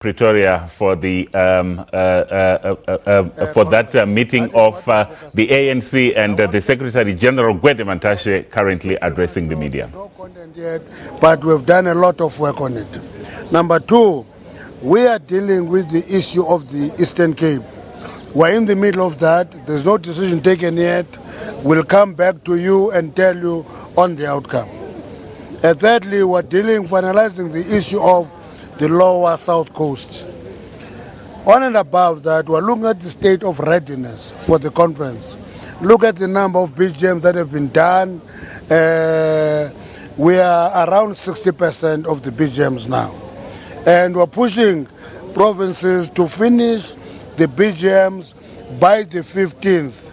Pretoria for the meeting of the ANC and the Secretary General Gwede Mantashe currently addressing the media. No content yet, but we've done a lot of work on it. Number two, we are dealing with the issue of the Eastern Cape. We're in the middle of that. There's no decision taken yet. We'll come back to you and tell you on the outcome. And thirdly, we're finalizing the issue of the lower South Coast. On and above that, we're looking at the state of readiness for the conference. Look at the number of BGMs that have been done. We are around 60% of the BGMs now. And we're pushing provinces to finish the BGMs by the 15th.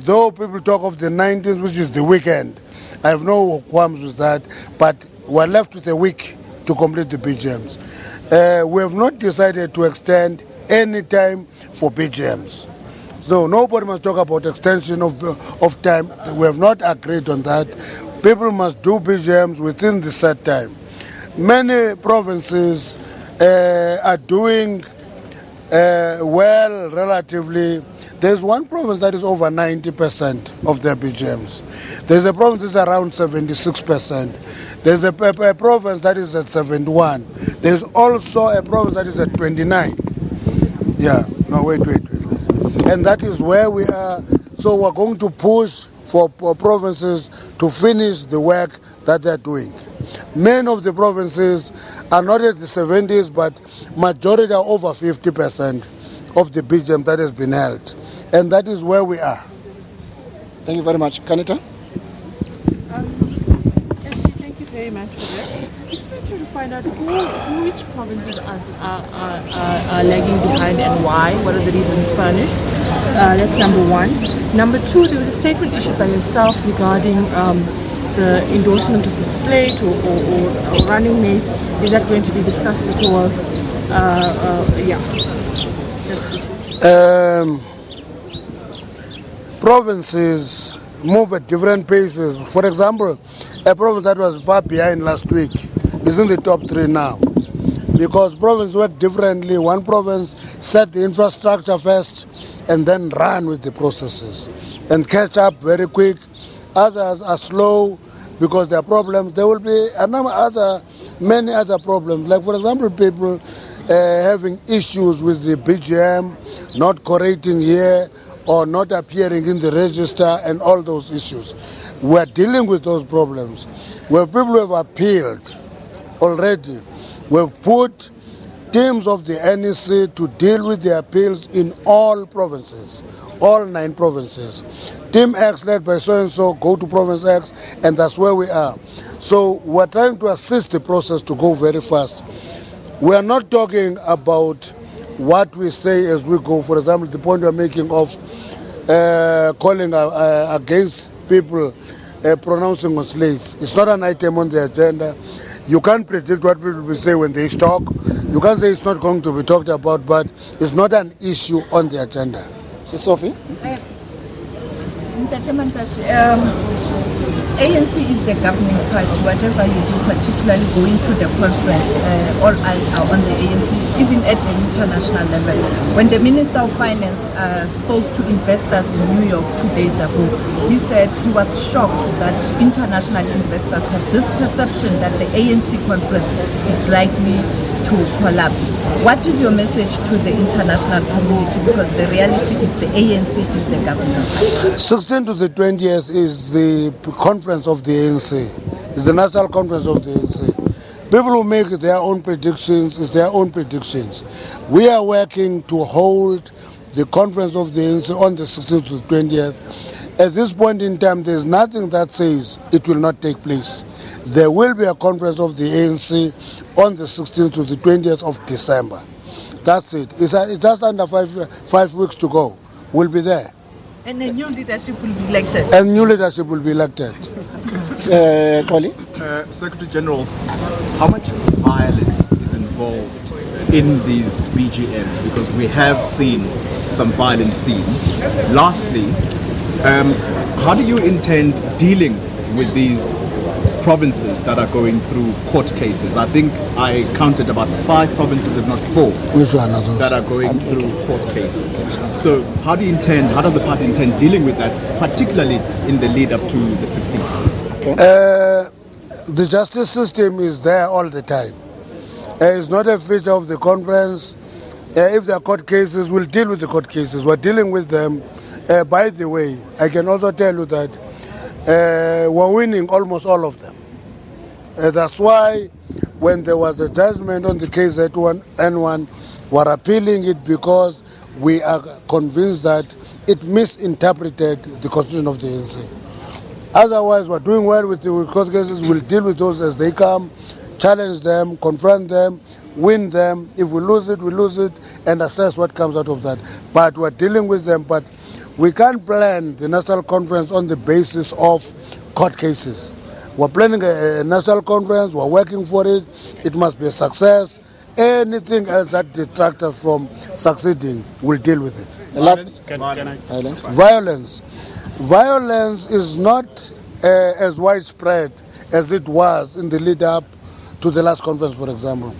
Though people talk of the 19th, which is the weekend, I have no qualms with that, but we're left with a week to complete the BGMs. We have not decided to extend any time for BGMs. So nobody must talk about extension of time. We have not agreed on that. People must do BGMs within the set time. Many provinces are doing well relatively. There's one province that is over 90% of their BGMs. There's a province that is around 76%. There's a province that is at 71. There's also a province that is at 29. Yeah, no, wait. And that is where we are. So we're going to push for provinces to finish the work that they're doing. Many of the provinces are not at the 70s, but majority are over 50% of the BGM that has been held. And that is where we are. Thank you very much. Kanita? Thank you very much for this. I just want you to find out which provinces are lagging behind and why. What are the reasons furnished? That's number one. Number two, there was a statement issued by yourself regarding the endorsement of a slate or running mates. Is that going to be discussed at all? Yeah. Provinces move at different paces. For example, a province that was far behind last week is in the top 3 now. Because provinces work differently. One province set the infrastructure first and then run with the processes and catch up very quick. Others are slow because there are problems. There will be many other problems. Like, for example, people having issues with the BGM, not correcting here or not appearing in the register and all those issues. We're dealing with those problems. Where people have appealed already, we've put teams of the NEC to deal with the appeals in all provinces, all 9 provinces. Team X led by so-and-so go to Province X, and that's where we are. So we're trying to assist the process to go very fast. We are not talking about what we say as we go. For example, the point we're making of calling against people pronouncing on slaves. It's not an item on the agenda. You can't predict what people will say when they talk. You can't say it's not going to be talked about, but it's not an issue on the agenda. So, Sophie? Gwede Mantashe, ANC is the governing party. Whatever you do, particularly going to the conference, all eyes are on the ANC, even at the international level. When the Minister of Finance spoke to investors in New York 2 days ago, he said he was shocked that international investors have this perception that the ANC conference is likely to collapse. What is your message to the international community? Because the reality is the ANC is the governing party. 16th to the 20th is the conference of the ANC. It's the national conference of the ANC. People who make their own predictions, it's their own predictions. We are working to hold the conference of the ANC on the 16th to the 20th. At this point in time, there's nothing that says it will not take place. There will be a conference of the ANC on the 16th to the 20th of December. That's it. It's just under five weeks to go. We'll be there. And a new leadership will be elected. And new leadership will be elected. Colin? Secretary General, how much violence is involved in these BGMs? Because we have seen some violent scenes. Lastly, how do you intend dealing with these provinces that are going through court cases. I think I counted about 5 provinces, if not 4, Which one are those? that are going through court cases. So how does the party intend dealing with that, particularly in the lead up to the 16th? The justice system is there all the time. It's not a feature of the conference. If there are court cases, we'll deal with the court cases. We're dealing with them. By the way, I can also tell you that we're winning almost all of them. That's why when there was a judgment on the case N1, we're appealing it because we are convinced that it misinterpreted the constitution of the ANC. Otherwise, we're doing well with the court cases. We'll deal with those as they come, challenge them, confront them, win them. If we lose it, and assess what comes out of that. But we're dealing with them. But we can't plan the national conference on the basis of court cases. We're planning a national conference. We're working for it. It must be a success. Anything else that detracts us from succeeding, we'll deal with it. Violence. Violence is not as widespread as it was in the lead up to the last conference, for example.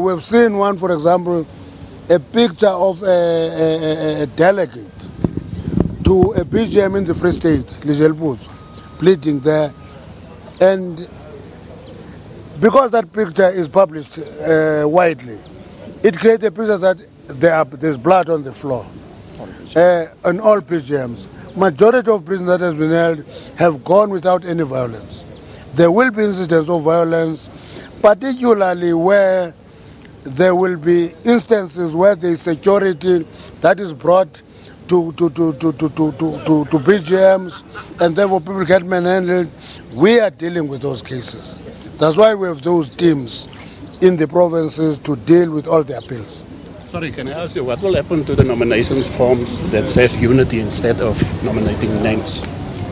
We've seen one, for example, a picture of a delegate to a BGM in the Free State, Lijelputso, pleading there. And because that picture is published widely, it creates a picture that there's blood on the floor on all PGMs. Majority of prisons that have been held have gone without any violence. There will be incidents of violence, particularly where there will be instances where there is security that is brought to BGMs, and therefore people get manhandled. We are dealing with those cases. That's why we have those teams in the provinces to deal with all the appeals. Sorry, can I ask you, what will happen to the nominations forms that says unity instead of nominating names?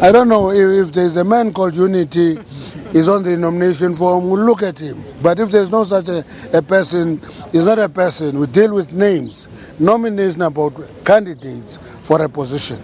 I don't know if there's a man called Unity is on the nomination form, we'll look at him. But if there's no such a person, he's not a person. We deal with names, nomination about candidates for a position.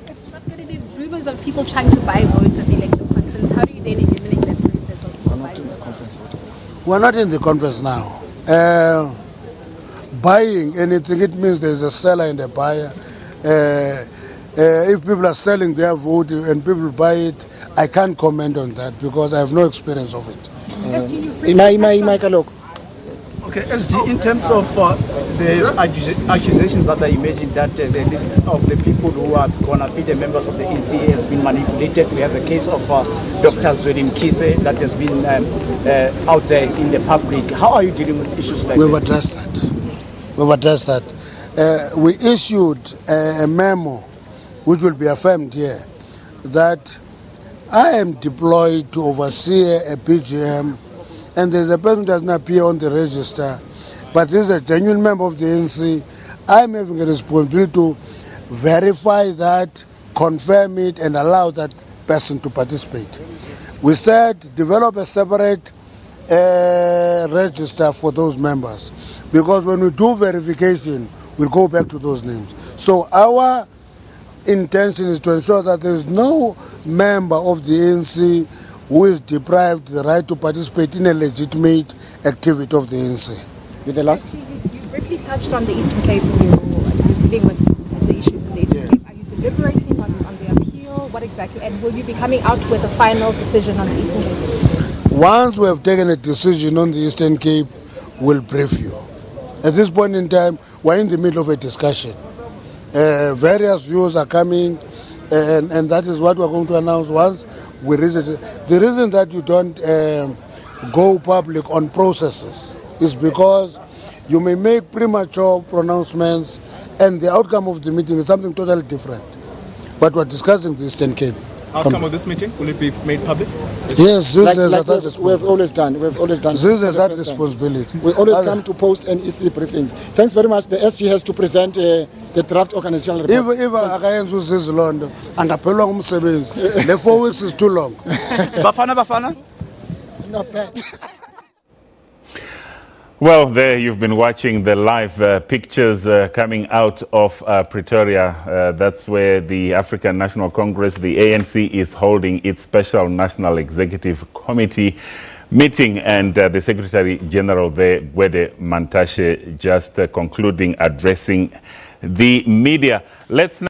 It's not going to be rumors of people trying to buy votes at the electoral conference. How do you then eliminate that process of people buying votes? We're not in the conference now. Buying anything, it means there's a seller and a buyer. If people are selling their vote and people buy it, I can't comment on that because I have no experience of it. Okay, SG, in terms of the accusations that are emerging that the list of the people who are going to be the members of the ANC has been manipulated. We have the case of Dr. Zweli Mkhize that has been out there in the public. How are you dealing with issues like that? We've addressed that. We issued a memo which will be affirmed here that I am deployed to oversee a PGM, and there's a person who doesn't appear on the register, but this is a genuine member of the ANC. I'm having a responsibility to verify that, confirm it, and allow that person to participate. We said develop a separate register for those members, because when we do verification, we'll go back to those names. So our intention is to ensure that there is no member of the ANC who is deprived the right to participate in a legitimate activity of the ANC. With the last? You briefly touched on the Eastern Cape. You're dealing with the issues in the Eastern Cape. Are you deliberating on the appeal? What exactly? And will you be coming out with a final decision on the Eastern Cape? Once we have taken a decision on the Eastern Cape, we'll brief you. At this point in time, we're in the middle of a discussion. Various views are coming, and that is what we're going to announce once we reach it. The reason that you don't go public on processes is because you may make premature pronouncements and the outcome of the meeting is something totally different. But we're discussing the Eastern Cape. Outcome of this meeting, will it be made public? Yes, we have always done. This is that responsibility. We always come to post NEC briefings. Thanks very much. The SG has to present the draft organizational report. If akayenza usizilondo angaphelwa ngumsebenzi. The 4 weeks is too long. Bafana. Not bad. Well, there you've been watching the live pictures coming out of Pretoria. That's where the African National Congress, the ANC, is holding its special National Executive Committee meeting, and the Secretary General there, Gwede Mantashe, just concluding addressing the media. Let's now